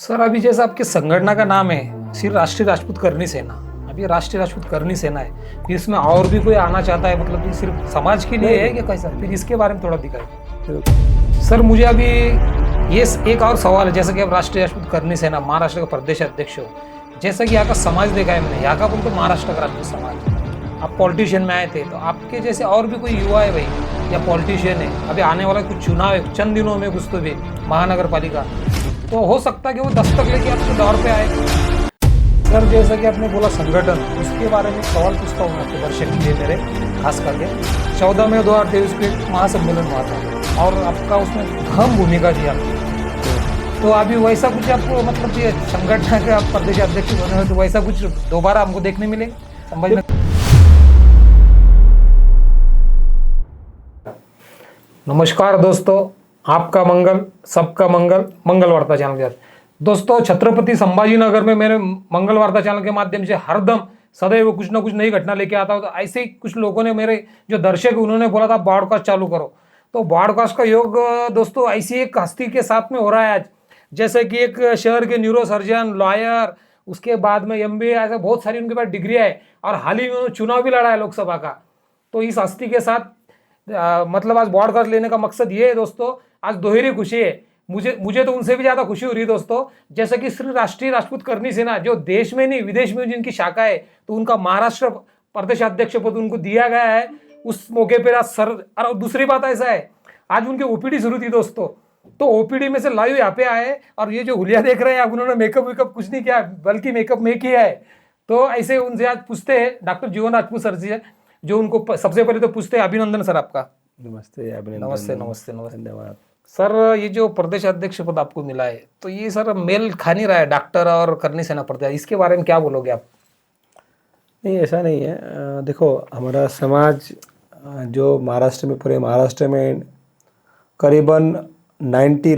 Sir अभी जैसा आपके संगठन का नाम है श्री राष्ट्रीय राजपूत करनी सेना, अभी राष्ट्रीय राजपूत करनी सेना है, फिर इसमें और भी कोई आना चाहता है, मतलब कि सिर्फ समाज के लिए है क्या कैसा? फिर इसके बारे में थोड़ा दिखाए सर मुझे। अभी ये एक और सवाल है, जैसा कि आप राष्ट्रीय राजपूत करनी सेना महाराष्ट्र का प्रदेश अध्यक्ष हो, जैसा कि यहाँ का समाज देखा है मैंने, यहाँ का बोलते महाराष्ट्र का राजपूत समाज, आप पॉलिटिशियन में आए थे, तो आपके जैसे और भी कोई युवा है भाई या पॉलिटिशियन है, अभी आने वाला कुछ चुनाव है चंद दिनों में, कुछ तो भी महानगर पालिका, तो हो सकता है कि वो दस्तक लेके आपके दौर पे आए। सर जैसा कि आपने बोला संगठन, उसके बारे में सवाल पूछता हूँ आपके दर्शक के लिए मेरे, खास करके 14 मई 2023 को एक महासम्मेलन हुआ था और आपका उसमें अहम भूमिका थी आपकी, तो अभी वैसा कुछ आपको मतलब ये संगठन का प्रदेश अध्यक्ष बने हुए, तो वैसा कुछ दोबारा हमको देखने मिले समझ में? नमस्कार दोस्तों, आपका मंगल सबका मंगल, मंगल वार्ता चैनल के साथ। दोस्तों छत्रपति संभाजीनगर में मेरे मंगल वार्ता चैनल के माध्यम से हरदम सदैव कुछ ना कुछ नई घटना लेके आता हूँ, तो ऐसे ही कुछ लोगों ने, मेरे जो दर्शक है उन्होंने बोला था ब्रॉडकास्ट चालू करो, तो ब्रॉडकास्ट का योग दोस्तों ऐसी एक हस्ती के साथ में हो रहा है आज, जैसे कि एक शहर के न्यूरो सर्जन, लॉयर, उसके बाद में MBA, ऐसा बहुत सारी उनके पास डिग्रियाँ है और हाल ही में उन्होंने चुनाव भी लड़ा है लोकसभा का। तो इस हस्ती के साथ मतलब आज ब्रॉडकास्ट लेने का मकसद ये है दोस्तों, आज दोहरी खुशी है, मुझे तो उनसे भी ज़्यादा खुशी हो रही है दोस्तों, जैसे कि श्री राष्ट्रीय राजपूत करनी सेना जो देश में नहीं विदेश में जिनकी शाखा है, तो उनका महाराष्ट्र प्रदेश अध्यक्ष पद उनको दिया गया है। उस मौके पर आज सर, और दूसरी बात ऐसा है, आज उनकी OPD शुरू थी दोस्तों, तो OPD में से लाइव यहाँ पे आए, और ये जो हुलिया देख रहे हैं आप, उन्होंने मेकअप वेकअप कुछ नहीं किया, बल्कि मेकअप में किया है। तो ऐसे उनसे आज पूछते हैं डॉक्टर जीवन राजपूत सर जी, जो उनको सबसे पहले तो पूछते हैं, अभिनंदन सर आपका। नमस्ते अभिनंदन। नमस्ते नमस्ते नमस्ते, धन्यवाद सर। ये जो प्रदेश अध्यक्ष पद आपको मिला है, तो ये सर मेल खा नहीं रहा है डॉक्टर और करनी सेना प्रदेश, इसके बारे में क्या बोलोगे आप? नहीं, ऐसा नहीं है। देखो, हमारा समाज जो महाराष्ट्र में, पूरे महाराष्ट्र में करीबन 90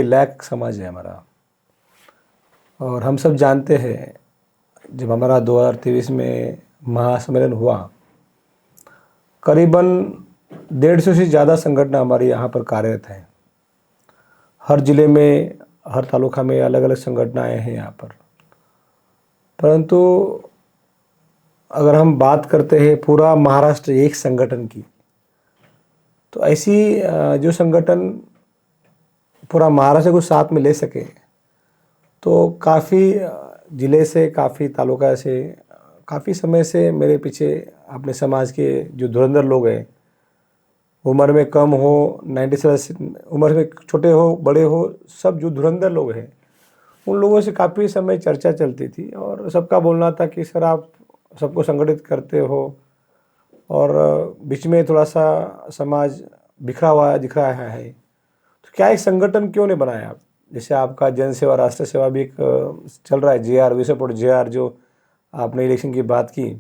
लाख समाज है हमारा, और हम सब जानते हैं जब हमारा 2023 में महासम्मेलन हुआ, करीबन 150 से ज़्यादा संगठन हमारे यहाँ पर कार्यरत हैं। हर ज़िले में, हर तालुका में अलग अलग संगठन आए हैं यहाँ पर, परंतु अगर हम बात करते हैं पूरा महाराष्ट्र एक संगठन की, तो ऐसी जो संगठन पूरा महाराष्ट्र को साथ में ले सके, तो काफ़ी ज़िले से, काफ़ी तालुका से, काफ़ी समय से मेरे पीछे अपने समाज के जो धुरंधर लोग हैं, उम्र में कम हो, 90 से उम्र में छोटे हो, बड़े हो, सब जो धुरंधर लोग हैं, उन लोगों से काफ़ी समय चर्चा चलती थी, और सबका बोलना था कि सर आप सबको संगठित करते हो, और बीच में थोड़ा सा समाज बिखरा हुआ दिख रहा है, तो क्या एक संगठन क्यों नहीं बनाया आप? जैसे आपका जन सेवा राष्ट्र सेवा भी एक चल रहा है, JR, वी सपोर्ट JR, जो आपने इलेक्शन की बात की,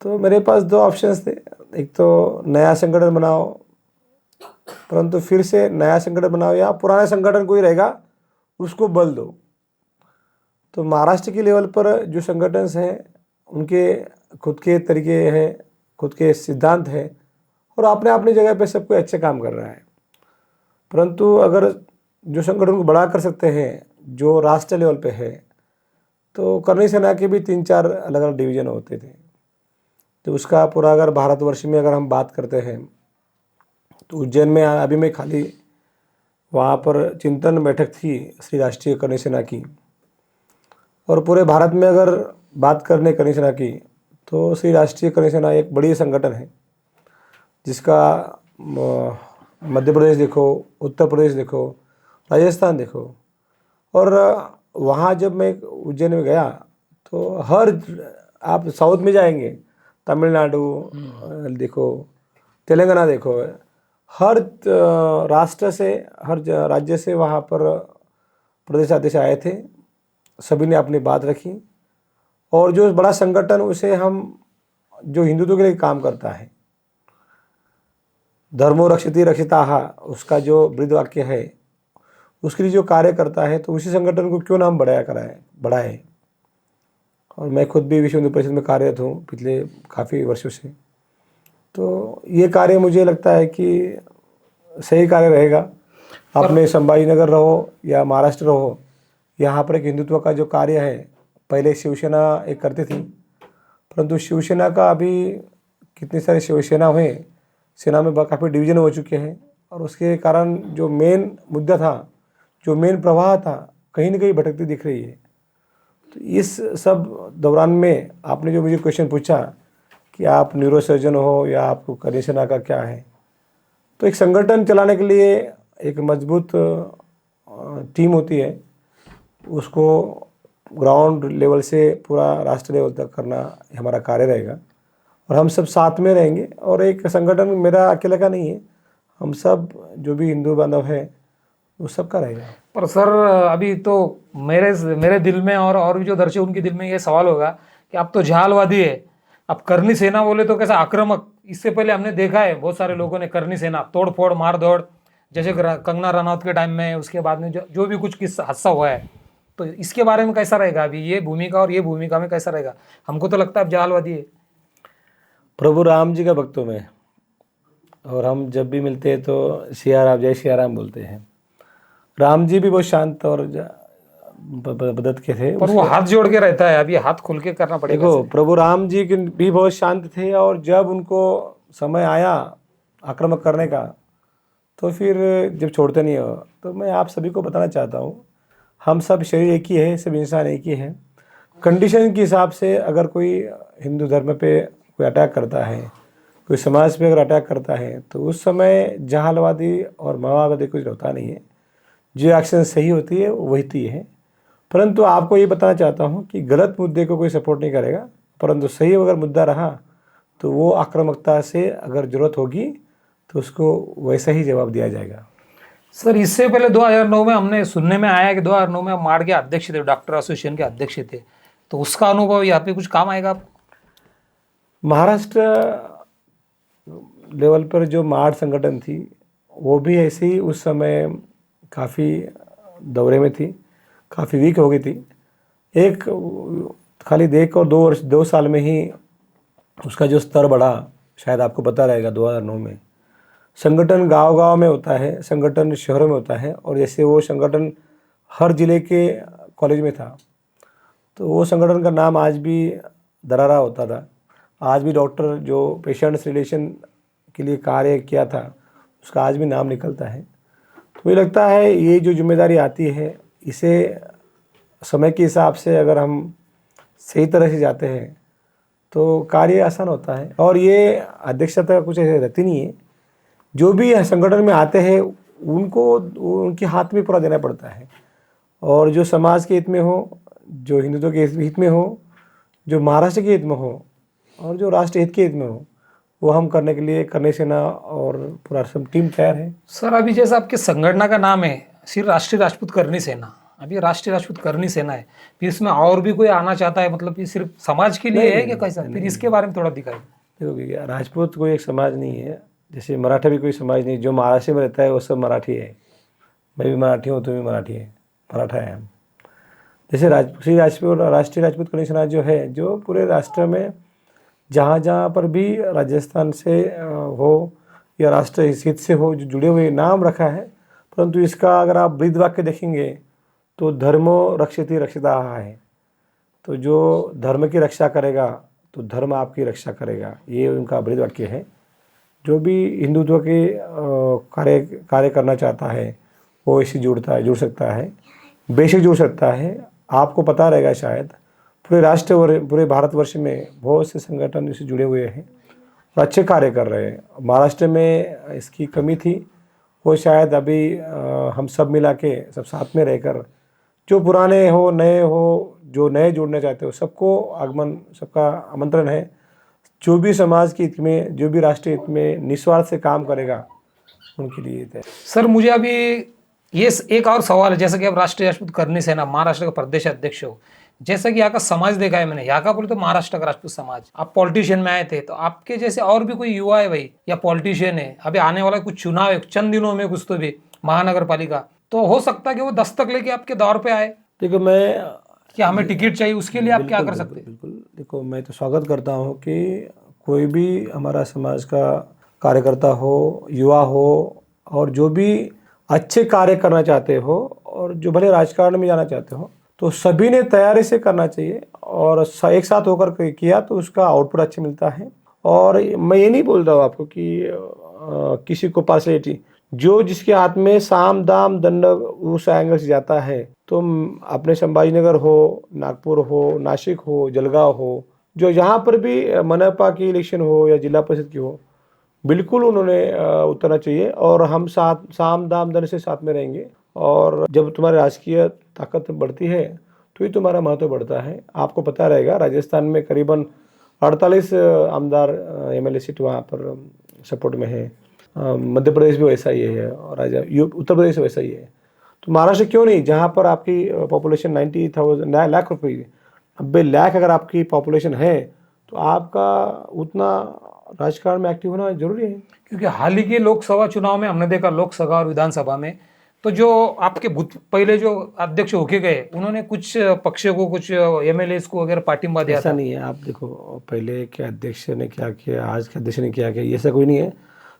तो मेरे पास 2 ऑप्शंस थे। एक तो नया संगठन बनाओ, परंतु फिर से नया संगठन बनाओ, या पुराने संगठन कोई रहेगा उसको बल दो। तो महाराष्ट्र के लेवल पर जो संगठन हैं उनके खुद के तरीके हैं, खुद के सिद्धांत हैं, और अपने अपनी जगह पे सब कोई अच्छे काम कर रहा है। परंतु अगर जो संगठन को बड़ा कर सकते हैं, जो राष्ट्र लेवल पे है, तो करनी सेना के भी 3-4 अलग अलग डिवीज़न होते थे, तो उसका पूरा अगर भारतवर्ष में अगर हम बात करते हैं, तो उज्जैन में अभी मैं खाली वहाँ पर चिंतन बैठक थी श्री राष्ट्रीय करनी सेना की, और पूरे भारत में अगर बात करने करनी सेना की, तो श्री राष्ट्रीय करनी सेना एक बड़ी संगठन है, जिसका मध्य प्रदेश देखो, उत्तर प्रदेश देखो, राजस्थान देखो, और वहाँ जब मैं उज्जैन में गया, तो हर, आप साउथ में जाएंगे, तमिलनाडु देखो, तेलंगाना देखो, हर राष्ट्र से, हर राज्य से वहाँ पर प्रदेशाध्यक्ष आए थे, सभी ने अपनी बात रखी, और जो बड़ा संगठन, उसे हम जो हिंदुत्व के लिए काम करता है, धर्मो रक्षति रक्षिताः, उसका जो ब्रीद वाक्य है, उसके लिए जो कार्य करता है, तो उसी संगठन को क्यों ना हम बढ़ाएं। और मैं खुद भी विश्व हिंदू परिषद में कार्यरत हूँ पिछले काफ़ी वर्षों से, तो ये कार्य मुझे लगता है कि सही कार्य रहेगा। आपने संभाजीनगर रहो या महाराष्ट्र रहो, यहाँ पर एक हिंदुत्व का जो कार्य है, पहले शिवसेना एक करती थी, परंतु शिवसेना का अभी कितने सारे शिवसेना हुए, सेना में काफ़ी डिवीजन हो चुके हैं, और उसके कारण जो मेन मुद्दा था, जो मेन प्रवाह था, कहीं ना कहीं भटकती दिख रही है। तो इस सब दौरान में आपने जो मुझे क्वेश्चन पूछा कि आप न्यूरोसर्जन हो या आपको कनेक्शन का क्या है, तो एक संगठन चलाने के लिए एक मजबूत टीम होती है, उसको ग्राउंड लेवल से पूरा राष्ट्र लेवल तक करना हमारा कार्य रहेगा, और हम सब साथ में रहेंगे। और एक संगठन मेरा अकेले का नहीं है, हम सब जो भी हिंदू बांधव है वो सबका रहेगा। पर सर अभी तो मेरे दिल में और भी जो दर्शक उनके दिल में ये सवाल होगा कि आप तो जहालवादी है, आप करनी सेना बोले तो कैसा आक्रामक। इससे पहले हमने देखा है बहुत सारे लोगों ने करनी सेना तोड़ फोड़ मार दौड़, जैसे कंगना रनौत के टाइम में, उसके बाद में जो भी कुछ किस्सा हादसा हुआ है, तो इसके बारे में कैसा रहेगा अभी ये भूमिका और ये भूमिका में कैसा रहेगा? हमको तो लगता है आप जहालवादी है। प्रभु राम जी का भक्त हूं मैं, और हम जब भी मिलते हैं तो सिया राम जय सिया राम बोलते हैं। राम जी भी बहुत शांत और बदत के थे, पर वो हाथ जोड़ के रहता है, अभी हाथ खोल के करना पड़ेगा। देखो प्रभु राम जी भी बहुत शांत थे, और जब उनको समय आया आक्रमण करने का तो फिर जब छोड़ते नहीं हो। तो मैं आप सभी को बताना चाहता हूँ, हम सब शरीर एक ही है, सब इंसान एक ही है। कंडीशन के हिसाब से अगर कोई हिंदू धर्म पे कोई अटैक करता है, कोई समाज पे अगर अटैक करता है, तो उस समय जहालवादी और माओवादी कुछ होता नहीं है। जो एक्शन सही होती है वो होती है। परंतु आपको ये बताना चाहता हूँ कि गलत मुद्दे को कोई सपोर्ट नहीं करेगा, परंतु सही अगर मुद्दा रहा तो वो आक्रामकता से अगर ज़रूरत होगी तो उसको वैसा ही जवाब दिया जाएगा। सर इससे पहले 2009 में हमने सुनने में आया कि 2009 में आप माड़ के अध्यक्ष थे, डॉक्टर एसोसिएशन के अध्यक्ष थे, तो उसका अनुभव यहाँ पे कुछ काम आएगा आप? महाराष्ट्र लेवल पर जो माड़ संगठन थी वो भी ऐसे ही उस समय काफ़ी दौरे में थी, काफ़ी वीक हो गई थी। एक खाली देख और 2 साल में ही उसका जो स्तर बढ़ा, शायद आपको पता रहेगा 2009 में। संगठन गांव-गांव में होता है, संगठन शहरों में होता है, और जैसे वो संगठन हर ज़िले के कॉलेज में था, तो वो संगठन का नाम आज भी दरारा होता था। आज भी डॉक्टर जो पेशेंट्स रिलेशन के लिए कार्य किया था उसका आज भी नाम निकलता है। तो मुझे लगता है ये जो जिम्मेदारी आती है, इसे समय के हिसाब से अगर हम सही तरह से जाते हैं तो कार्य आसान होता है। और ये अध्यक्षता कुछ ऐसे रहती नहीं है, जो भी संगठन में आते हैं उनको उनके हाथ में पूरा देना पड़ता है, और जो समाज के हित में हो, जो हिंदुत्व के हित में हो, जो महाराष्ट्र के हित में हो, और जो राष्ट्र हित के हित में हो, वो हम करने के लिए करनी सेना और पूरा सब टीम तैयार है। सर अभी जैसा आपके संगठन का नाम है सिर्फ राष्ट्रीय राजपूत करनी सेना, अभी राष्ट्रीय राजपूत करनी सेना है, फिर इसमें और भी कोई आना चाहता है, मतलब ये सिर्फ समाज के लिए है कि कैसा? फिर इसके बारे में थोड़ा दिखाइए। देखो भैया, राजपूत कोई एक समाज नहीं है, जैसे मराठा भी कोई समाज नहीं। जो महाराष्ट्र में रहता है वो सब मराठी है, मैं भी मराठी हूँ, तुम भी मराठी है, मराठा है हम। जैसे राष्ट्रीय राजपूत करनी सेना जो है, जो पूरे राष्ट्र में जहाँ जहाँ पर भी राजस्थान से हो या राष्ट्र हित से हो, जो जुड़े हुए नाम रखा है, परंतु इसका अगर आप ब्रीद वाक्य देखेंगे तो धर्मो रक्षति रक्षिता है। तो जो धर्म की रक्षा करेगा तो धर्म आपकी रक्षा करेगा, ये उनका ब्रीद वाक्य है। जो भी हिंदुत्व के कार्य करना चाहता है वो इससे जुड़ सकता है, बेशक जुड़ सकता है। आपको पता रहेगा शायद पूरे भारतवर्ष में बहुत से संगठन इससे जुड़े हुए हैं और अच्छे कार्य कर रहे हैं। महाराष्ट्र में इसकी कमी थी, वो शायद अभी हम सब मिला के सब साथ में रहकर, जो पुराने हो नए हो, जो नए जुड़ना चाहते हो, सबको आगमन, सबका आमंत्रण है। जो भी समाज के हित में, जो भी राष्ट्रीय हित में निस्वार्थ से काम करेगा उनके लिए है। सर मुझे अभी ये एक और सवाल है, जैसा कि आप राष्ट्रीय राजपूत करनी सेना महाराष्ट्र का प्रदेश अध्यक्ष हो, जैसा कि यहाँ का समाज देखा है मैंने, यहाँ का बोले तो महाराष्ट्र का राजपूत समाज, आप पॉलिटिशियन में आए थे, तो आपके जैसे और भी कोई युवा है भाई या पॉलिटिशियन है, अभी आने वाला कुछ चुनाव है चंद दिनों में, कुछ तो भी महानगर पालिका, तो हो सकता है कि वो दस्तक लेके आपके दौर पे आए। देखो मैं क्या हमें टिकट चाहिए, उसके लिए आप क्या कर सकते हैं? बिल्कुल, देखो मैं तो स्वागत करता हूँ कि कोई भी हमारा समाज का कार्यकर्ता हो, युवा हो, और जो भी अच्छे कार्य करना चाहते हो और जो भले राजकारण में जाना चाहते हो, तो सभी ने तैयारी से करना चाहिए और एक साथ होकर के किया तो उसका आउटपुट अच्छा मिलता है। और मैं ये नहीं बोल रहा हूँ आपको कि किसी को पार्शलिटी, जो जिसके हाथ में साम दाम दंड उस एंगल से जाता है, तो अपने संभाजीनगर हो, नागपुर हो, नासिक हो, जलगांव हो, जो यहाँ पर भी मनपा की इलेक्शन हो या जिला परिषद की हो, बिल्कुल उन्होंने उतरना चाहिए और हम साथ साम दाम दंड से साथ में रहेंगे। और जब तुम्हारी राजकीय ताकत बढ़ती है तो ही तुम्हारा महत्व बढ़ता है। आपको पता रहेगा राजस्थान में करीबन 48 आमदार एमएलए सीट वहाँ पर सपोर्ट में है। मध्य प्रदेश भी वैसा ही है और उत्तर प्रदेश वैसा ही है। तो महाराष्ट्र क्यों नहीं, जहाँ पर आपकी पॉपुलेशन 90,000 लाख रुपये 90 लाख अगर आपकी पॉपुलेशन है तो आपका उतना राजकारण में एक्टिव होना जरूरी है। क्योंकि हाल ही के लोकसभा चुनाव में हमने देखा, लोकसभा और विधानसभा में, तो जो आपके पहले जो अध्यक्ष होके गए उन्होंने कुछ पक्षों को, कुछ एमएलए को वगैरह पार्टिंबा दिया ऐसा था। नहीं है। आप देखो पहले के अध्यक्ष ने क्या किया, आज के अध्यक्ष ने क्या किया, ये ऐसा कोई नहीं है।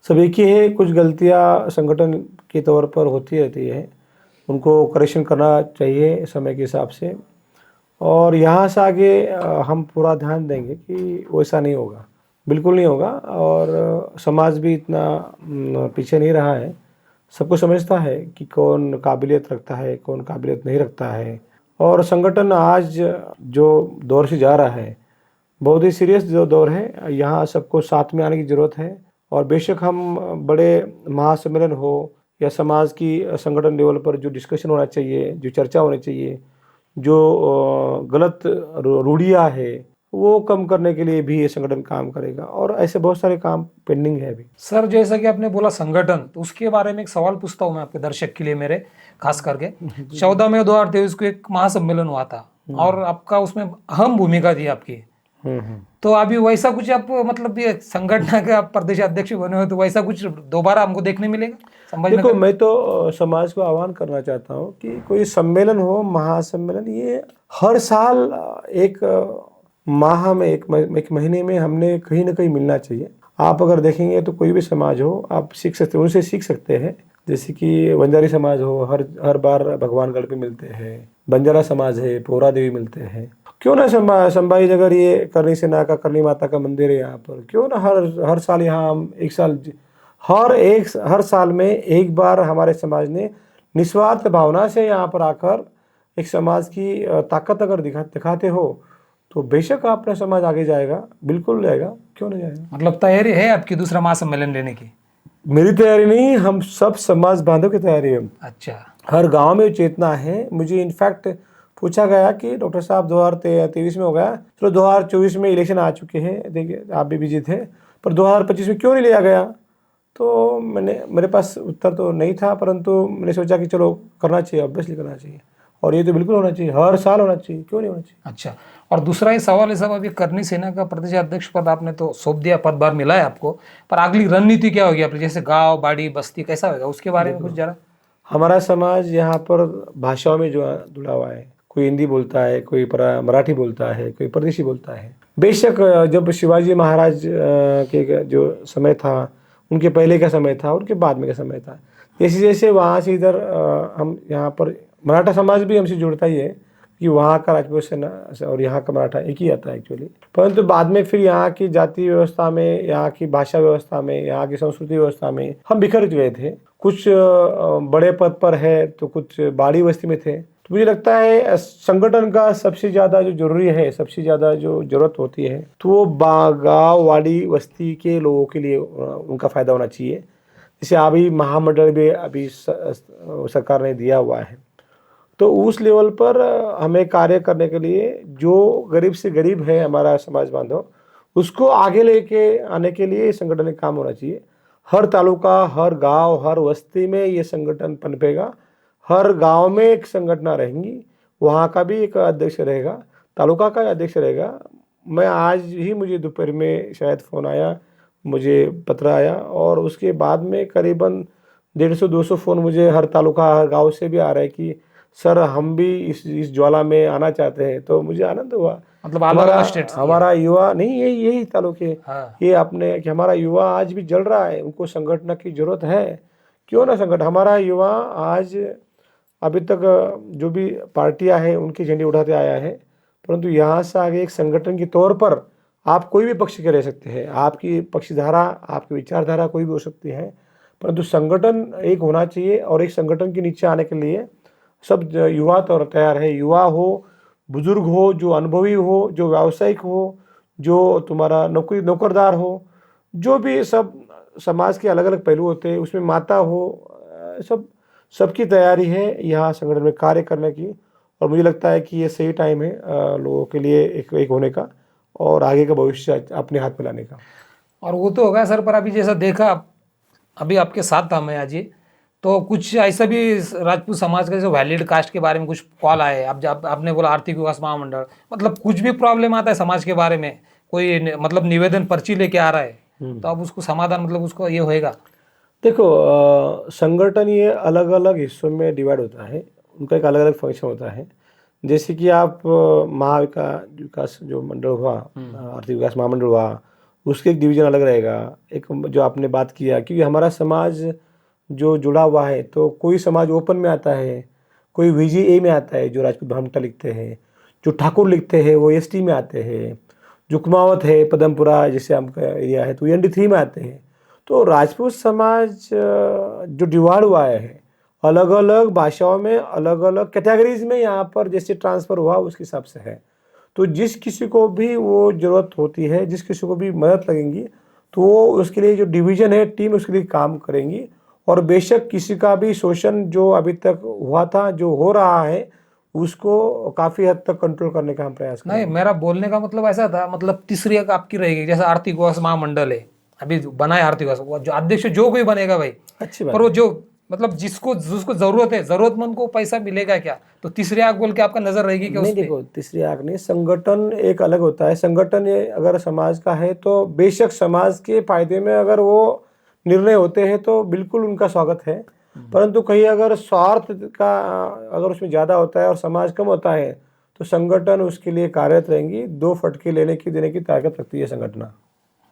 सब एक ही है। कुछ गलतियां संगठन के तौर पर होती रहती है, उनको करेक्शन करना चाहिए समय के हिसाब से। और यहाँ से आगे हम पूरा ध्यान देंगे कि वैसा नहीं होगा, बिल्कुल नहीं होगा। और समाज भी इतना पीछे नहीं रहा है, सबको समझता है कि कौन काबिलियत रखता है, कौन काबिलियत नहीं रखता है। और संगठन आज जो दौर से जा रहा है बहुत ही सीरियस जो दौर है, यहाँ सबको साथ में आने की ज़रूरत है। और बेशक हम बड़े महासम्मेलन हो या समाज की संगठन लेवल पर जो डिस्कशन होना चाहिए, जो चर्चा होनी चाहिए, जो गलत रूढ़ियाँ है वो कम करने के लिए भी ये संगठन काम करेगा। और ऐसे बहुत सारे काम पेंडिंग है अभी। सर, जैसा कि आपने बोला संगठन, तो उसके बारे में एक सवाल पूछता हूँ मैं आपके दर्शक के लिए, मेरे खास करके 14 मई 2023 को एक महासम्मेलन हुआ था और आपका उसमें अहम भूमिका थी आपकी। तो अभी वैसा कुछ आप, मतलब ये संगठन के आप प्रदेश अध्यक्ष बने हो, तो वैसा कुछ दोबारा हमको देखने मिलेगा संभाजी देखो नगर? मैं तो समाज को आह्वान करना चाहता हूँ कि कोई सम्मेलन हो, महासम्मेलन, ये हर साल एक माह में, एक महीने में हमने कहीं ना कहीं मिलना चाहिए। आप अगर देखेंगे तो कोई भी समाज हो, आप सीख सकते हैं, उनसे सीख सकते हैं। जैसे कि बंजारी समाज हो, हर बार भगवानगढ़ पे मिलते हैं। बंजारा समाज है, पोरा देवी मिलते हैं। क्यों ना संभाजी नगर, ये करनी सेना का, करनी माता का मंदिर है यहाँ पर, क्यों ना हर साल यहाँ हम हर साल में एक बार हमारे समाज ने निस्वार्थ भावना से यहाँ पर आकर एक समाज की ताकत अगर दिखाते हो तो बेशक अपना समाज आगे जाएगा, बिल्कुल जाएगा, क्यों नहीं जाएगा। मतलब तैयारी है आपकी दूसरा महासम्मेलन लेने की? मेरी तैयारी नहीं, हम सब समाज बांधव की तैयारी है। अच्छा। हर गांव में चेतना है। मुझे इनफैक्ट पूछा गया कि डॉक्टर साहब 2023 में हो गया, चलो 2024 में इलेक्शन आ चुके हैं, देखिए आप भी बिजी थे, पर 2025 में क्यों नहीं लिया गया? तो मेरे पास उत्तर तो नहीं था, परंतु मैंने सोचा कि चलो करना चाहिए, ऑब्वियसली करना चाहिए। और ये तो बिल्कुल होना चाहिए, हर साल होना चाहिए, क्यों नहीं होना चाहिए। अच्छा, और दूसरा ही सवाल है साहब, अभी करनी सेना का प्रदेश अध्यक्ष पद आपने तो सौंप दिया, पदभार मिला है आपको, पर अगली रणनीति क्या होगी आपकी? जैसे गांव, बाड़ी, बस्ती कैसा होगा, उसके बारे में कुछ जरा। हमारा समाज यहाँ पर भाषाओं में जो जुड़ा हुआ है, कोई हिंदी बोलता है, कोई मराठी बोलता है, कोई परदेशी बोलता है। बेशक जब शिवाजी महाराज के जो समय था, उनके पहले का समय था, उनके बाद में का समय था, जैसे जैसे वहाँ से इधर हम यहाँ पर मराठा समाज भी हमसे जुड़ता ही है कि वहाँ का राजपूत सेना और यहाँ का मराठा एक ही आता है एक्चुअली। परंतु बाद में फिर यहाँ की जाति व्यवस्था में, यहाँ की भाषा व्यवस्था में, यहाँ की संस्कृति व्यवस्था में हम बिखर गए थे। कुछ बड़े पद पर है तो कुछ बाड़ी बस्ती में थे। तो मुझे लगता है संगठन का सबसे ज़्यादा जो जरूरी है, सबसे ज़्यादा जो जरूरत होती है, तो वो गाँव, वाड़ी, बस्ती के लोगों के लिए उनका फ़ायदा होना चाहिए। जैसे अभी महामंडल भी अभी सरकार ने दिया हुआ है, तो उस लेवल पर हमें कार्य करने के लिए जो गरीब से गरीब है हमारा समाज बांधव, उसको आगे लेके आने के लिए संगठन का काम होना चाहिए। हर तालुका, हर गांव, हर बस्ती में ये संगठन पनपेगा। हर गांव में एक संगठना रहेंगी, वहाँ का भी एक अध्यक्ष रहेगा, तालुका का अध्यक्ष रहेगा। मैं आज ही, मुझे दोपहर में शायद फ़ोन आया, मुझे पत्र आया, और उसके बाद में करीबन 150-200 फ़ोन मुझे हर तालुका, हर गाँव से भी आ रहे हैं कि सर हम भी इस ज्वाला में आना चाहते हैं। तो मुझे आनंद हुआ। मतलब अलग स्टेट हमारा युवा नहीं, यही तालुके, हाँ। ये अपने कि हमारा युवा आज भी जल रहा है, उनको संगठन की जरूरत है। क्यों ना संकट, हमारा युवा आज अभी तक जो भी पार्टियां हैं उनके झंडे उठाते आया है, परंतु यहाँ से आगे एक संगठन के तौर पर आप कोई भी पक्ष के रह सकते हैं, आपकी पक्षधारा आपकी विचारधारा कोई भी हो सकती है, परंतु संगठन एक होना चाहिए। और एक संगठन के नीचे आने के लिए सब युवा तो तैयार है, युवा हो, बुजुर्ग हो, जो अनुभवी हो, जो व्यावसायिक हो, जो तुम्हारा नौकरदार हो, जो भी सब समाज के अलग अलग पहलू होते हैं, उसमें माता हो, सबकी तैयारी है यहाँ संगठन में कार्य करने की। और मुझे लगता है कि ये सही टाइम है लोगों के लिए एक होने का और आगे का भविष्य अपने हाथ में लाने का। और वो तो होगा सर, पर अभी जैसा देखा, अभी आपके साथ था मैं आज ही, तो कुछ ऐसा भी राजपूत समाज का जो वैलिड कास्ट के बारे में कुछ कॉल आए। अब जब आपने बोला आर्थिक विकास महामंडल, मतलब कुछ भी प्रॉब्लम आता है समाज के बारे में, कोई मतलब निवेदन पर्ची लेके आ रहा है, तो अब उसको समाधान मतलब उसको ये होएगा। देखो संगठन ये अलग अलग हिस्सों में डिवाइड होता है, उनका एक अलग अलग फंक्शन होता है। जैसे कि आप विकास जो मंडल हुआ, आर्थिक विकास महामंडल हुआ, उसके एक डिवीजन अलग रहेगा। एक जो आपने बात किया, क्योंकि हमारा समाज जो जुड़ा हुआ है, तो कोई समाज ओपन में आता है, कोई VGA में आता है जो राजपूत भामटा लिखते हैं, जो ठाकुर लिखते हैं वो ST में आते हैं, जो कुमावत है पदमपुरा जैसे आपका एरिया है तो ND3 में आते हैं। तो राजपूत समाज जो डिवाइड हुआ है अलग अलग भाषाओं में, अलग अलग कैटेगरीज में यहाँ पर जैसे ट्रांसफ़र हुआ उसके हिसाब से है। तो जिस किसी को भी वो ज़रूरत होती है, जिस किसी को भी मदद लगेंगी, तो वो उसके लिए जो डिवीज़न है, टीम उसके लिए काम करेंगी। और बेशक किसी का भी शोषण जो अभी तक हुआ था, जो हो रहा है, उसको काफ़ी हद तक कंट्रोल करने का हम प्रयास करेंगे। नहीं, मेरा बोलने का मतलब ऐसा था, मतलब तीसरी एक आपकी रहेगी, जैसे आर्थिक विकास महामंडल है, अभी बना है आर्थिक विकास, वो जो अध्यक्ष जो कोई बनेगा भाई, अच्छी बात पर वो जो मतलब जिसको जिसको जरूरत है, जरूरतमंद को पैसा मिलेगा क्या, तो तीसरी आग बोल के आपका नजर रहेगी क्या नहीं, उस पे? देखो तीसरी आग नहीं, संगठन एक अलग होता है। संगठन ये अगर समाज का है तो बेशक समाज के फायदे में अगर वो निर्णय होते हैं तो बिल्कुल उनका स्वागत है, परंतु कहीं अगर स्वार्थ का अगर उसमें ज़्यादा होता है और समाज कम होता है तो संगठन उसके लिए कार्यरत रहेंगी। 2 फटके देने की ताकत रखती है संगठन।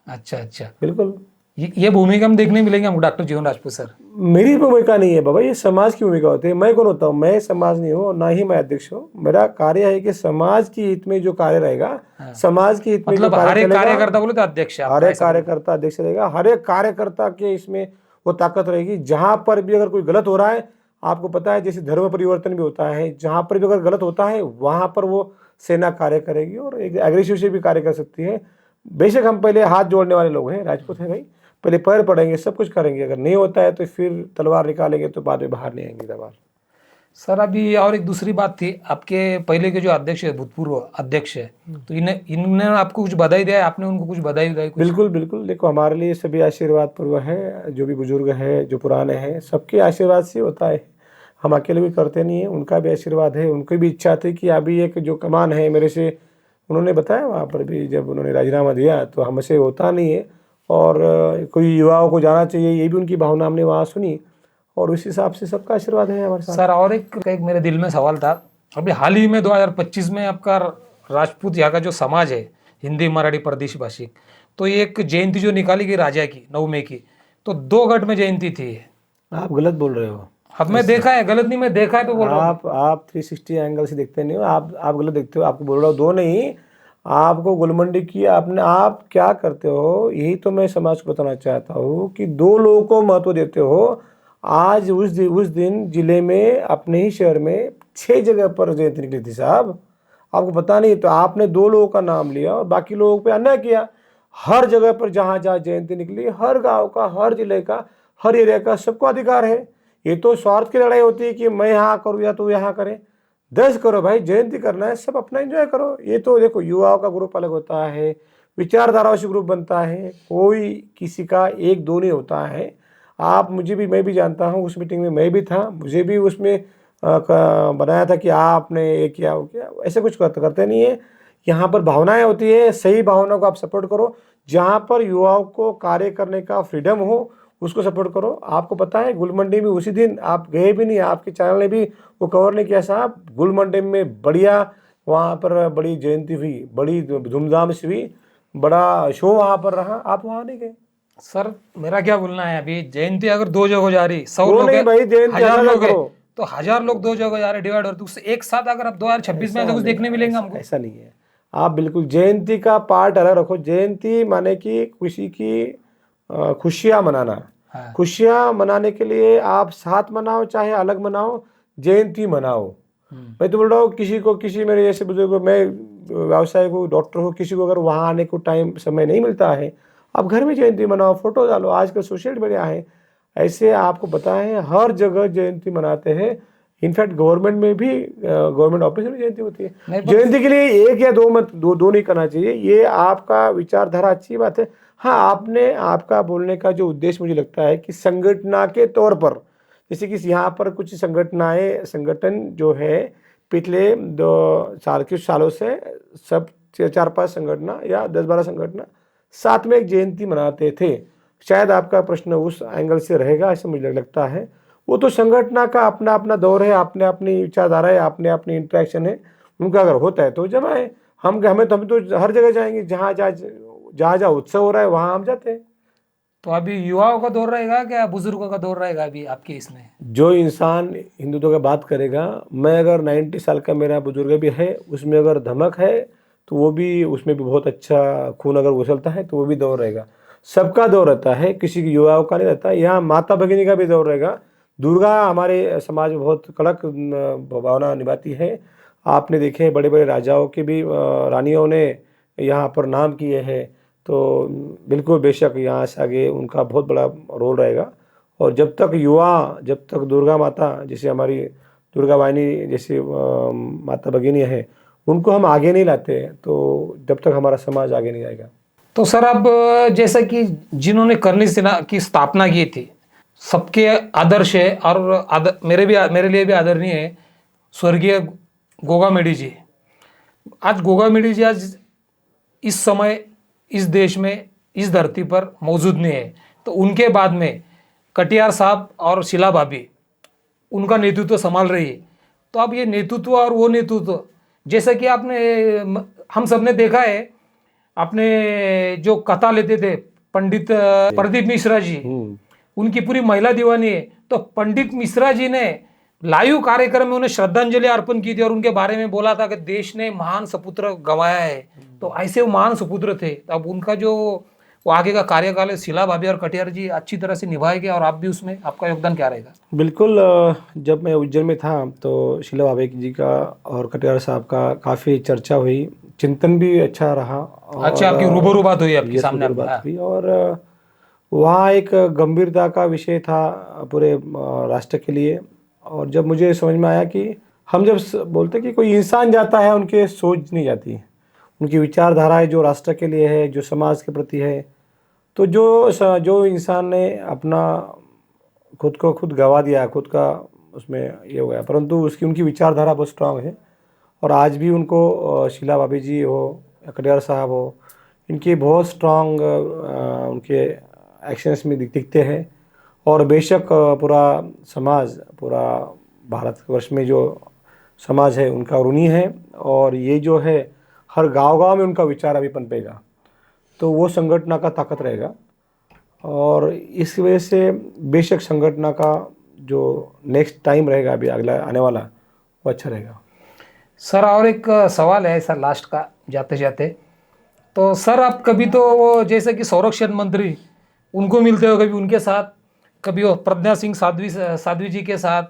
अच्छा अच्छा, बिल्कुल, ये भूमिका हम देखने मिलेंगे हमको डॉक्टर जीवन राजपूत सर। मेरी भूमिका नहीं है बाबा, ये समाज की भूमिका होती है। मैं कौन होता हूँ? मैं समाज नहीं हूँ, ना ही मैं अध्यक्ष हूँ। मेरा कार्य है कि समाज की हित में जो कार्य रहेगा, समाज की हित में जो मतलब हर कार्य एक चलेगा, कार्यकर्ता बोले तो अध्यक्ष है हर आपका, एक ऐसा बोलो। कार्यकर्ता अध्यक्ष रहेगा। हर एक कार्यकर्ता के इसमें वो ताकत रहेगी। जहां पर भी अगर कोई गलत हो रहा है, आपको पता है जैसे धर्म परिवर्तन भी होता है, जहां पर भी अगर गलत होता है वहां पर वो सेना कार्य करेगी और एक एग्रेसिव से भी कार्य कर सकती है। बेशक हम पहले हाथ जोड़ने वाले लोग हैं, राजपूत हैं भाई, पहले पैर पड़ेंगे, सब कुछ करेंगे। अगर नहीं होता है तो फिर तलवार निकालेंगे, तो बाद में बाहर नहीं आएंगे तलवार। सर अभी और एक दूसरी बात थी, आपके पहले के जो अध्यक्ष है, भूतपूर्व अध्यक्ष है, तो इन्होंने आपको कुछ बधाई दिया है, आपने उनको कुछ बधाई दिया कुछ? बिल्कुल बिल्कुल, देखो हमारे लिए सभी आशीर्वाद पूर्व है। जो भी बुजुर्ग है, जो पुराने हैं, सबके आशीर्वाद से होता है। हम अकेले भी करते नहीं है, उनका भी आशीर्वाद है। उनकी भी इच्छा थी कि अभी एक जो कमान है मेरे से, उन्होंने बताया वहाँ पर भी जब उन्होंने राजीनामा दिया तो हमसे होता नहीं है और कोई युवाओं को जाना चाहिए, ये भी उनकी भावना हमने वहाँ सुनी और उस हिसाब से सबका आशीर्वाद है हमारे साथ। सर और एक मेरे दिल में सवाल था, अभी हाल ही में 2025 में आपका राजपूत यहाँ का जो समाज है, हिंदी मराठी प्रदेश भाषिक, तो ये एक जयंती जो निकाली गई राजा की 9 मई की, तो 2 गट में जयंती थी। आप गलत बोल रहे हो। अब मैं देखा है, गलत नहीं, मैं देखा है तो बोल रहा हूँ। आप 360 एंगल से देखते नहीं हो, आप गलत देखते हो। आपको बोल रहा हूँ 2 नहीं, आपको गुलमंडी की आपने, आप क्या करते हो यही तो मैं समाज को बताना चाहता हूँ कि 2 लोगों को महत्व देते हो। आज उस दिन जिले में, अपने ही शहर में 6 जगह पर जयंती निकली थी साहब, आपको पता नहीं। तो आपने 2 लोगों का नाम लिया और बाकी लोगों पे अन्याय किया। हर जगह पर जहाँ जहाँ जयंती निकली, हर गांव का, हर जिले का, हर एरिया का सबको अधिकार है। ये तो स्वार्थ की लड़ाई होती है कि मैं यहाँ करूँ या तो यहाँ करें। 10 करो भाई, जयंती करना है, सब अपना एंजॉय करो। ये तो देखो युवाओं का ग्रुप अलग होता है, विचारधाराओं से ग्रुप बनता है, कोई किसी का 1-2 नहीं होता है। आप मुझे भी, मैं भी जानता हूँ, उस मीटिंग में मैं भी था, मुझे भी उसमें बनाया था कि आपने ये किया वो किया, ऐसे कुछ करते नहीं है। यहाँ पर भावनाएं होती है, सही भावनाओं को आप सपोर्ट करो। जहाँ पर युवाओं को कार्य करने का फ्रीडम हो उसको सपोर्ट करो। आपको पता है गुलमंडी में उसी दिन आप गए भी नहीं, आपके चैनल ने भी वो कवर नहीं किया साहब। गुलमंडी में बढ़िया, वहाँ पर बड़ी जयंती हुई, बड़ी धूमधाम से हुई, बड़ा शो वहाँ पर रहा, आप वहाँ नहीं गए। सर मेरा क्या बोलना है, अभी जयंती अगर 2 जगह जा रही, 100 वो लोग नहीं है, भाई, जयंती 1000 अलग लोग है, करो। तो 1000 लोग 2 जगह जा रहे, डिवाइड हो, तो उससे एक साथ अगर अब 2026 में ऐसा कुछ देखने मिलेंगे हमको। ऐसा नहीं है, आप बिल्कुल जयंती का पार्ट अलग रखो। जयंती माने कि किसी की खुशियां मनाना। हाँ। खुशियां मनाने के लिए आप साथ मनाओ चाहे अलग मनाओ, जयंती मनाओ। मैं तो बोल रहा हूँ किसी को, किसी मेरे जैसे बुजुर्ग, मैं व्यवसाय को डॉक्टर हूँ, किसी को अगर वहाँ आने को टाइम समय नहीं मिलता है, आप घर में जयंती मनाओ, फोटो डालो। आजकल सोशल मीडिया है, ऐसे आपको पता है हर जगह जयंती मनाते हैं। इनफैक्ट गवर्नमेंट में भी, गवर्नमेंट ऑफिस में भी जयंती होती है। नहीं, जयंती के लिए एक या दो मत, दो नहीं करना चाहिए। ये आपका विचारधारा अच्छी बात है। हाँ, आपने, आपका बोलने का जो उद्देश्य मुझे लगता है कि संगठना के तौर पर, जैसे कि यहाँ पर कुछ संगठन जो है पिछले 2 साल कुछ सालों से सब 4-5 संगठन या 10-12 संगठन साथ में एक जयंती मनाते थे। शायद आपका प्रश्न उस एंगल से रहेगा, ऐसा मुझे लगता है। वो तो संगठन का अपना अपना दौर है, अपने अपनी विचारधारा है, अपने अपनी इंटरेक्शन है। उनका अगर होता है तो जमाए। हम तो हर जगह जाएंगे, जहाँ जहाँ उत्सव हो रहा है वहाँ हम जाते हैं। तो अभी युवाओं का दौर रहेगा क्या, बुजुर्गों का दौर रहेगा अभी आपके इसमें? जो इंसान हिंदुत्व की बात करेगा, मैं अगर 90 साल का मेरा बुजुर्ग भी है, उसमें अगर धमक है तो वो भी, उसमें भी बहुत अच्छा खून अगर उछलता है तो वो भी दौर रहेगा। सबका दौर रहता है, किसी की युवाओं का नहीं रहता। यहाँ माता भगिनी का भी दौर रहेगा। दुर्गा हमारे समाज में बहुत कड़क भावना निभाती है। आपने देखे बड़े बड़े राजाओं के भी, रानियों ने यहाँ पर नाम किए हैं। तो बिल्कुल बेशक यहाँ से आगे उनका बहुत बड़ा रोल रहेगा। और जब तक युवा, जब तक दुर्गा माता, जैसे हमारी दुर्गा वाहिनी जैसे माता भगिनी है, उनको हम आगे नहीं लाते तो जब तक हमारा समाज आगे नहीं जाएगा। तो सर अब जैसा कि जिन्होंने करनी सेना की स्थापना की थी, सबके आदर्श है, और मेरे लिए भी आदरणीय है स्वर्गीय गोगा मेडी जी। आज गोगा मेडी जी आज इस समय इस देश में इस धरती पर मौजूद नहीं है, तो उनके बाद में कटियार साहब और शीला भाभी उनका नेतृत्व संभाल रही है। तो अब ये नेतृत्व और वो नेतृत्व, जैसा कि हम सब ने देखा है, आपने जो कथा लेते थे पंडित प्रदीप मिश्रा जी, उनकी पूरी महिला दीवानी है। तो पंडित मिश्रा जी ने लाइव कार्यक्रम में उन्हें श्रद्धांजलि अर्पण की थी और उनके बारे में बोला था कि देश ने महान सपुत्र गंवाया है। तो ऐसे वो महान सपुत्र थे। अब उनका जो वो आगे का कार्यकाल है, शीला भाभी और कटियार जी अच्छी तरह से निभाएंगे, और आप भी उसमें आपका योगदान क्या रहेगा? बिल्कुल। जब मैं उज्जैन में था तो शीला भाभी जी का और कटियार साहब का काफ़ी चर्चा हुई, चिंतन भी अच्छा रहा। अच्छा, आपकी रूबरू बात हुई, आपके सामने रूबरू बात हुई। और वहाँ एक गंभीरता का विषय था पूरे राष्ट्र के लिए। और जब मुझे समझ में आया कि हम जब बोलते कि कोई इंसान जाता है, उनके सोच नहीं जाती, उनकी विचारधाराएं जो राष्ट्र के लिए है, जो समाज के प्रति है। तो जो इंसान ने अपना खुद को खुद गवा दिया, खुद का उसमें ये हो गया, परंतु उनकी विचारधारा बहुत स्ट्रांग है। और आज भी उनको शीला भाभी जी हो या कटियार साहब हो, इनके बहुत स्ट्रांग उनके एक्शंस में दिखते हैं। और बेशक पूरा समाज, पूरा भारतवर्ष में जो समाज है उनका ऋणी है। और ये जो है हर गांव-गांव में उनका विचार अभी पनपेगा, तो वो संगठन का ताकत रहेगा। और इस वजह से बेशक संगठन का जो नेक्स्ट टाइम रहेगा, अभी अगला आने वाला, वो अच्छा रहेगा। सर और एक सवाल है सर लास्ट का, जाते जाते। तो सर आप कभी तो वो जैसे कि संरक्षण मंत्री, उनको मिलते हो, कभी उनके साथ, कभी वो प्रज्ञा सिंह साध्वी जी के साथ,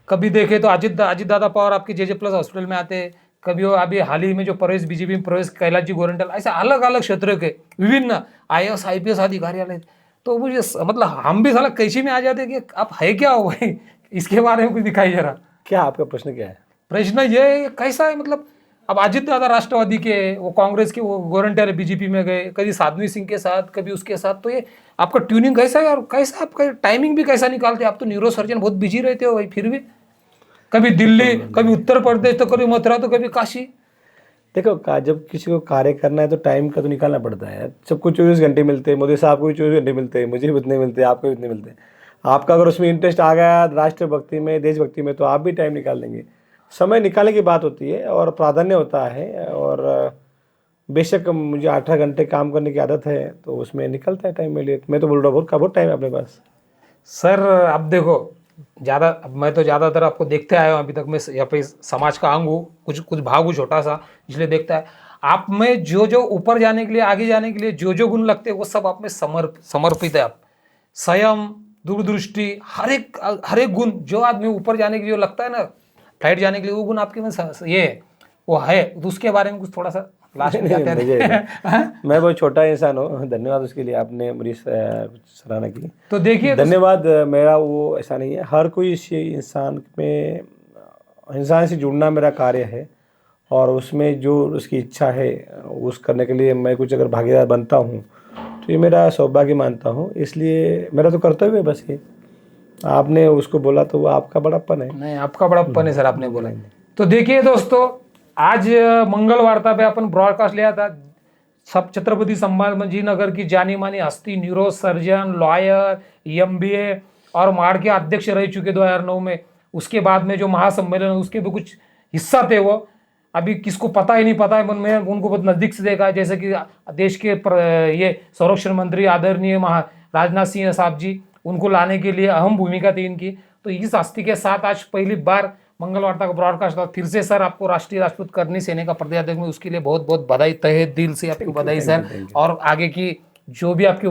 कभी देखे तो अजित दादा पवार आपके जे प्लस हॉस्पिटल में आते, कभी वो अभी हाल ही में जो बीजेपी में प्रवेश कैलाश जी गोरंटल, ऐसे अलग अलग क्षेत्रों के विभिन्न IAS IPS अधिकारी आए। तो मुझे मतलब हम भी साला कैसी में आ जाते कि आप है क्या हो भाई, इसके बारे में कुछ दिखाई जरा। क्या आपका प्रश्न क्या है? प्रश्न ये कैसा है, मतलब अब अजित दादा राष्ट्रवादी के, वो कांग्रेस के, वो गोरंट्याल बीजेपी में गए, कभी साध्वी सिंह के साथ, कभी उसके साथ। तो ये आपका ट्यूनिंग कैसा है, और कैसा आपका टाइमिंग भी कैसा निकालते हैं? आप तो न्यूरो सर्जन बहुत बिजी रहते हो भाई, फिर भी कभी दिल्ली, कभी उत्तर प्रदेश, तो कभी मथुरा, तो कभी काशी। देखो जब किसी को कार्य करना है तो टाइम का तो निकालना पड़ता है। सबको 24 घंटे मिलते हैं, मोदी साहब को भी 24 घंटे मिलते हैं, मुझे भी उतने मिलते हैं, आपको भी उतने मिलते हैं। आपका अगर उसमें इंटरेस्ट आ गया राष्ट्रभक्ति में, देशभक्ति में, तो आप भी टाइम निकाल लेंगे। समय निकालने की बात होती है और प्राधान्य होता है। और बेशक मुझे 8 घंटे काम करने की आदत है, तो उसमें निकलता है टाइम मेरे लिए। मैं तो बोल रहा हूँ बहुत टाइम है अपने पास। सर अब देखो, ज़्यादा मैं तो ज़्यादातर आपको देखते आया हूँ अभी तक, मैं यहाँ पे समाज का अंग हूँ, कुछ कुछ भाग हूँ छोटा सा, इसलिए देखता है आप में जो जो ऊपर जाने के लिए, आगे जाने के लिए जो जो गुण लगते हैं वो सब आप में समर्पित है। आप संयम, दूरदृष्टि, हर एक गुण जो आदमी ऊपर जाने के लिए लगता है ना, फ्लाइट जाने के लिए, वो गुण आपके में ये है, वो है। तो उसके बारे में कुछ थोड़ा सा लास्ट में क्या नहीं, कहते हैं? मैं बहुत छोटा इंसान हूँ। धन्यवाद उसके लिए, आपने मेरी सराहना की। तो देखिए धन्यवाद। मेरा वो ऐसा नहीं है, हर कोई इंसान में, इंसान से जुड़ना मेरा कार्य है, और उसमें जो उसकी इच्छा है उस करने के लिए मैं कुछ अगर भागीदार बनता हूँ तो ये मेरा सौभाग्य मानता हूँ। इसलिए मेरा तो कर्तव्य है बस ये। आपने उसको बोला तो वो आपका बड़प्पन है। नहीं, आपका बड़प्पन है सर, आपने बोला। तो देखिए दोस्तों, आज मंगल वार्ता पे अपन ब्रॉडकास्ट लिया था सब छत्रपति संभाजी नगर की जानी मानी हस्ती, न्यूरो सर्जन, लॉयर, एमबीए और माड़ के अध्यक्ष रह चुके 2009 में। उसके बाद में जो महासम्मेलन उसके भी कुछ हिस्सा थे, वो अभी किसको पता ही नहीं पता है। मैं उनको बहुत नजदीक से देखा है, जैसे कि देश के ये संरक्षण मंत्री आदरणीय राजनाथ सिंह साहब जी, उनको लाने के लिए अहम भूमिका थी इनकी। तो इस हस्ती के साथ आज पहली बार मंगल वार्ता का ब्रॉडकास्ट था। फिर से सर आपको राष्ट्रीय राजपूत करनी सेना का प्रदेशाध्यक्ष में, उसके लिए बहुत बहुत बधाई, तहे दिल से आपको बधाई सर। और आगे की जो भी आपकी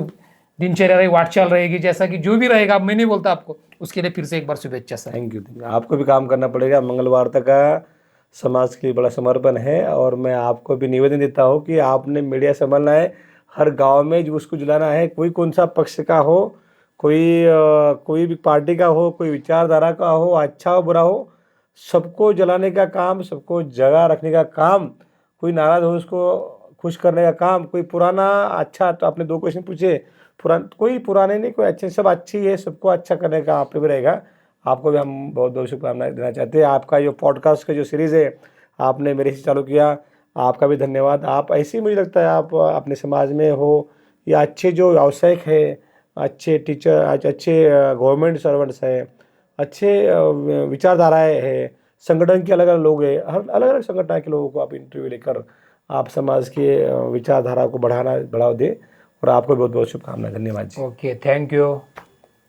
दिनचर्या रही, वाटचाल रहेगी, जैसा कि जो भी रहेगा, मैं नहीं बोलता आपको, उसके लिए फिर से एक बार शुभेच्छा सर। Thank you. आपको भी काम करना पड़ेगा। मंगल वार्ता का समाज के लिए बड़ा समर्पण है, और मैं आपको भी निवेदन देता हूँ कि आपने मीडिया संभालना है, हर गांव में जो उसको जलाना है, कोई कौन सा पक्ष का हो, कोई भी पार्टी का हो, कोई विचारधारा का हो, अच्छा हो बुरा हो, सबको जलाने का काम, सबको जगा रखने का काम, कोई नाराज हो उसको खुश करने का काम, कोई पुराना अच्छा। तो आपने 2 क्वेश्चन पूछे, कोई पुराने नहीं, कोई अच्छे, सब अच्छी है, सबको अच्छा करने का आप पे भी रहेगा। आपको भी हम बहुत बहुत शुभकामनाएं देना चाहते हैं। आपका जो पॉडकास्ट का जो सीरीज़ है आपने मेरे से चालू किया, आपका भी धन्यवाद। आप ऐसे ही, मुझे लगता है आप अपने समाज में हो, या अच्छे जो व्यावसायिक है, अच्छे टीचर, अच्छे गवर्नमेंट सर्वेंट्स हैं, अच्छे विचारधाराएँ हैं, संगठन के अलग अलग लोग हैं, हर अलग अलग संगठन के लोगों को आप इंटरव्यू लेकर आप समाज के विचारधारा को बढ़ावा दें। और आपको बहुत बहुत शुभकामनाएं। धन्यवाद जी। Okay, thank you.